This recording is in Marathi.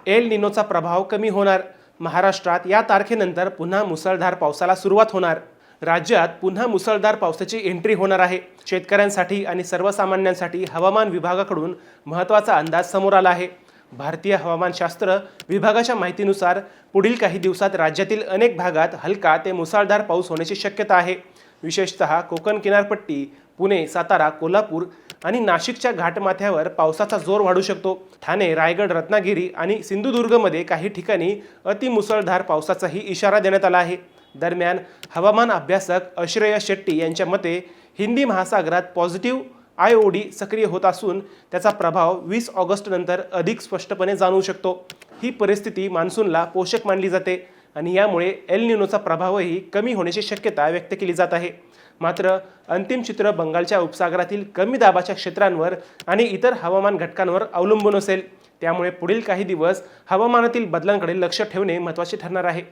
एल निनोचा प्रभाव कमी होणार. महाराष्ट्रात या तारखेनंतर पुन्हा मुसळधार पावसाला सुरुवात होणार. राज्यात पुन्हा मुसळधार पावसाची एंट्री होणार आहे. शेतकऱ्यांसाठी आणि सर्वसामान्यांसाठी हवामान विभागाकडून महत्त्वाचा अंदाज समोर आला आहे. भारतीय हवामानशास्त्र विभागाच्या माहितीनुसार पुढील काही दिवसात राज्यातील अनेक भागात हलका ते मुसळधार पाऊस होण्याची शक्यता आहे. विशेषतः कोकण किनारपट्टी, पुणे, सातारा, कोल्हापूर आणि नाशिकच्या घाटमाथ्यावर पावसाचा जोर वाढू शकतो. ठाणे, रायगड, रत्नागिरी आणि सिंधुदुर्गमध्ये काही ठिकाणी अतिमुसळधार पावसाचाही इशारा देण्यात आला आहे. दरम्यान हवामान अभ्यासक अश्रेय शेट्टी यांच्या मते हिंदी महासागरात पॉझिटिव्ह IOD सक्रिय होत असून त्याचा प्रभाव 20 ऑगस्ट नंतर अधिक स्पष्टपणे जाणवू शकतो. ही परिस्थिती मान्सूनला पोषक मानली जाते आणि यामुळे एल निनोचा प्रभावही कमी होण्याची शक्यता व्यक्त केली जात आहे. मात्र अंतिम चित्र बंगालच्या उपसागरातील कमी दाबाच्या क्षेत्रांवर आणि इतर हवामान घटकांवर अवलंबून असेल. त्यामुळे पुढील काही दिवस हवामानातील बदलांकडे लक्ष ठेवणे महत्त्वाचे ठरणार आहे.